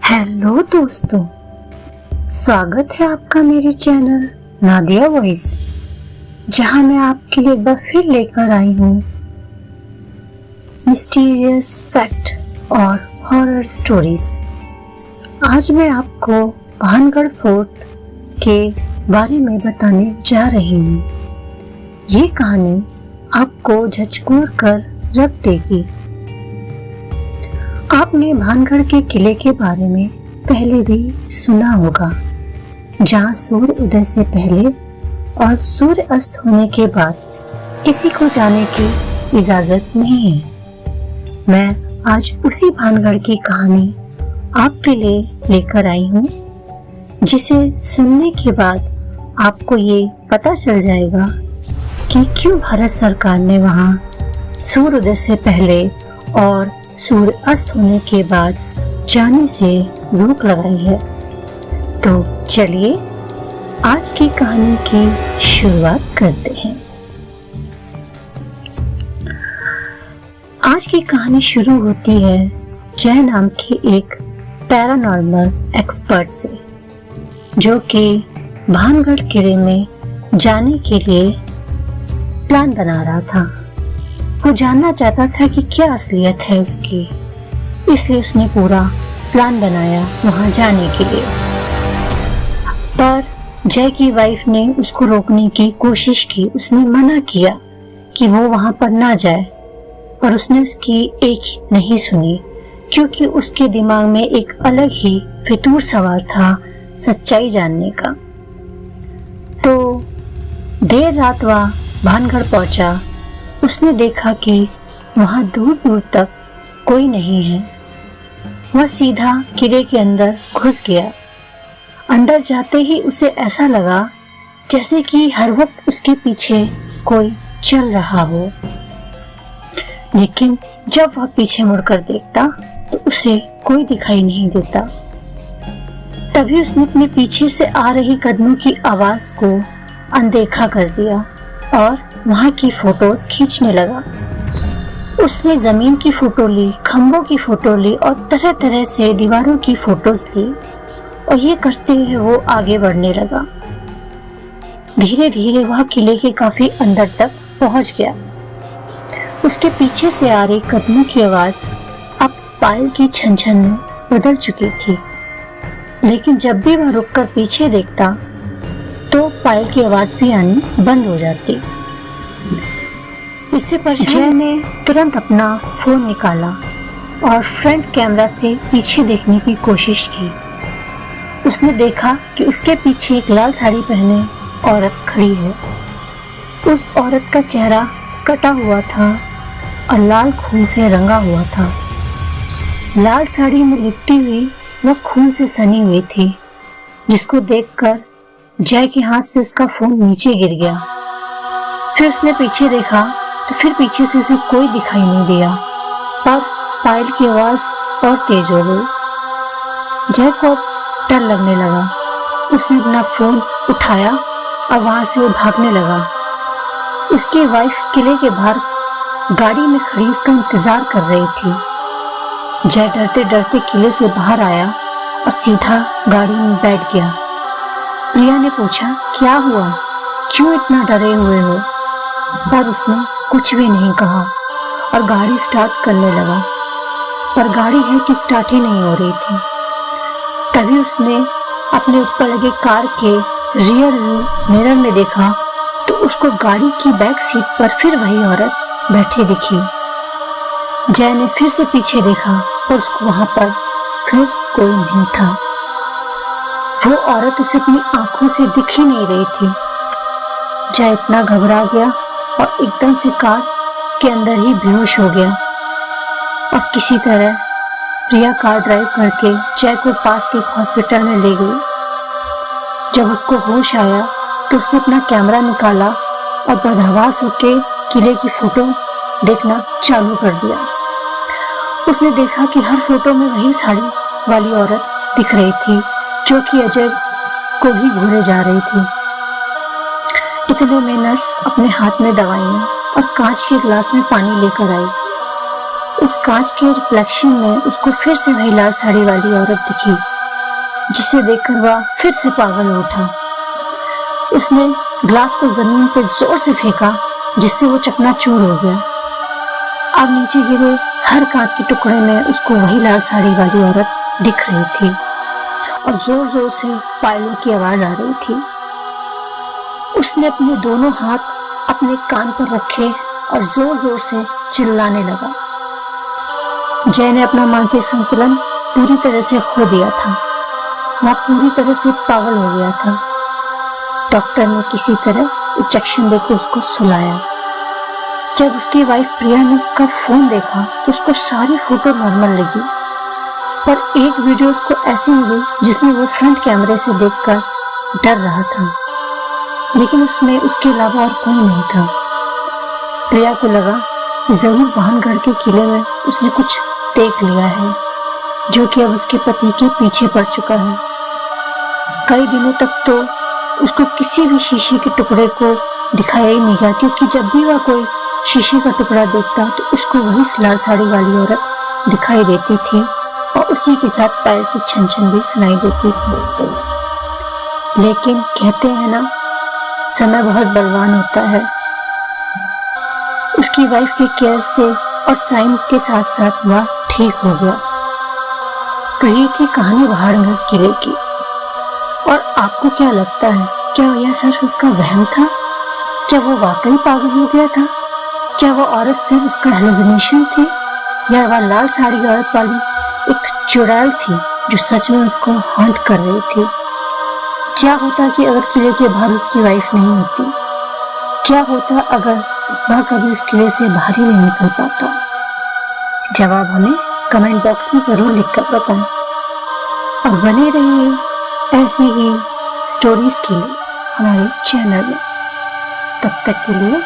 Hello दोस्तों, स्वागत है आपका मेरे चैनल नादिया वॉइस, जहां मैं आपके लिए एक बार फिर लेकर आई हूँ मिस्टीरियस फैक्ट और हॉरर स्टोरीज। आज मैं आपको भानगढ़ फोर्ट के बारे में बताने जा रही हूँ। ये कहानी आपको झकझोर कर रख देगी। आपने भानगढ़ के किले के बारे में पहले भी सुना होगा, जहाँ सूर्य उदय से पहले और सूर्य अस्त होने के बाद किसी को जाने की इजाजत नहीं है। मैं आज उसी भानगढ़ की कहानी आपके लिए लेकर आई हूँ, जिसे सुनने के बाद आपको ये पता चल जाएगा कि क्यों भारत सरकार ने वहाँ सूर्य उदय से पहले और सूर्य अस्त होने के बाद जाने से रोक लगाई है। तो चलिए आज की कहानी की शुरुआत करते हैं। आज की कहानी शुरू होती है जय नाम के एक पैरानॉर्मल एक्सपर्ट से, जो कि भानगढ़ किले में जाने के लिए प्लान बना रहा था। वो जानना चाहता था कि क्या असलियत है उसकी, इसलिए उसने पूरा प्लान बनाया वहां जाने के लिए। पर जय की वाइफ ने उसको रोकने की कोशिश की। उसने मना किया कि वो वहां पर ना जाए, पर उसने उसकी एक नहीं सुनी, क्योंकि उसके दिमाग में एक अलग ही फितूर सवार था सच्चाई जानने का। तो देर रात वह भानगढ़ पहुंचा। उसने देखा कि वहां दूर दूर तक कोई नहीं है। वह सीधा किले के अंदर घुस गया। अंदर जाते ही उसे ऐसा लगा जैसे कि हर वक्त उसके पीछे कोई चल रहा हो, लेकिन जब वह पीछे मुड़कर देखता तो उसे कोई दिखाई नहीं देता। तभी उसने अपने पीछे से आ रही कदमों की आवाज को अनदेखा कर दिया और वहां की फोटोज खींचने लगा। उसने जमीन की फोटो ली, खंभों की फोटो ली और तरह तरह से दीवारों की फोटोज ली, और ये करते हुए वो आगे बढ़ने लगा। धीरे धीरे वह किले के काफी अंदर तक पहुंच गया। उसके पीछे से आ रही कदमों की आवाज अब पायल की छन छन में बदल चुकी थी, लेकिन जब भी वह रुककर पीछे देखता तो पायल की आवाज भी आनी बंद हो जाती। इससे परेशान ने तुरंत अपना फोन निकाला और फ्रंट कैमरा से पीछे देखने की कोशिश की। उसने देखा कि उसके पीछे एक लाल साड़ी पहने औरत खड़ी है। उस औरत का चेहरा कटा हुआ था और लाल खून से रंगा हुआ था। लाल साड़ी में लिपटी हुई वह खून से सनी हुई थी, जिसको देखकर जय के हाथ से उसका फोन नीचे गिर गया। फिर उसने पीछे देखा तो फिर पीछे से उसे कोई दिखाई नहीं दिया, पर पायल की आवाज और तेज हो गई। जय को डर लगने लगा। उसने अपना फोन उठाया और वहां से वो भागने लगा। उसकी वाइफ किले के बाहर गाड़ी में खड़ी उसका इंतजार कर रही थी। जय डरते डरते किले से बाहर आया और सीधा गाड़ी में बैठ गया। प्रिया ने पूछा, क्या हुआ, क्यों इतना डरे हुए हो? पर उसने कुछ भी नहीं कहा और गाड़ी स्टार्ट करने लगा, पर गाड़ी है कि स्टार्ट ही नहीं हो रही थी। तभी उसने अपने ऊपर लगे कार के रियर व्यू मिरर में देखा तो उसको गाड़ी की बैक सीट पर फिर वही औरत बैठी दिखी। जय ने फिर से पीछे देखा और उसको वहां पर फिर कोई नहीं था। वो औरत उसे अपनी आंखों से दिख ही नहीं रही थी। जय इतना घबरा गया और एकदम से कार के अंदर ही बेहोश हो गया। और किसी तरह प्रिया कार ड्राइव करके जय को पास के हॉस्पिटल में ले गई। जब उसको होश आया तो उसने अपना कैमरा निकाला और बदहवास होके किले की फोटो देखना चालू कर दिया। उसने देखा कि हर फोटो में वही साड़ी वाली औरत दिख रही थी, जो कि अजय को ही घूरे जा रही थी। इतने में नर्स अपने हाथ में दवाइयाँ और कांच के गिलास में पानी लेकर आई। उस कांच के रिफ्लेक्शन में उसको फिर से वही लाल साड़ी वाली औरत दिखी, जिसे देखकर वह फिर से पागल हो उठा। उसने ग्लास को जमीन पर जोर से फेंका, जिससे वो चकनाचूर हो गया। अब नीचे गिरे हर कांच के टुकड़े में उसको वही लाल साड़ी वाली औरत दिख रही थी और जोर जोर से पायलों की आवाज आ रही थी। उसने अपने दोनों हाथ अपने कान पर रखे और जोर जोर से चिल्लाने लगा। जय ने अपना मानसिक संतुलन पूरी तरह से खो दिया था। वह पूरी तरह से पागल हो गया था। डॉक्टर ने किसी तरह इंजेक्शन देकर उसको सुलाया। जब उसकी वाइफ प्रिया ने उसका फोन देखा तो उसको सारी फोटो नॉर्मल लगी, पर एक वीडियो उसको ऐसी मिली जिसमें वो फ्रंट कैमरे से देखकर डर रहा था, लेकिन उसमें उसके अलावा और कोई नहीं था। प्रिया को लगा कि जरूर भानगढ़ के किले में उसने कुछ देख लिया है, जो कि अब उसके पति के पीछे पड़ चुका है। कई दिनों तक तो उसको किसी भी शीशे के टुकड़े को दिखाया ही नहीं गया, क्योंकि जब भी वह कोई शीशे का टुकड़ा देखता तो उसको वही लाल साड़ी वाली औरत दिखाई देती थी और उसी के साथ पैर की छन छन भी सुनाई देती थी। लेकिन कहते हैं ना, समय बहुत बलवान होता है। उसकी वाइफ के केयर से और साइन के साथ साथ वह ठीक हो गया। कही थी कहानी भानगढ़ किले की। और आपको क्या लगता है, क्या यह सिर्फ उसका वहम था? क्या वो वाकई पागल हो गया था? क्या वो औरत सिर्फ उसका हेलुसिनेशन थी, या वह लाल साड़ी औरत वाली एक चुड़ैल थी जो सच में उसको हॉन्ट कर रही थी? क्या होता कि अगर किले के बाहर उसकी वाइफ नहीं होती? क्या होता अगर वह कभी उस किले से बाहर ही नहीं निकल पाता? जवाब हमें कमेंट बॉक्स में जरूर लिखकर बताएं और बने रहिए ऐसी ही स्टोरीज के लिए हमारे चैनल में। तब तक के लिए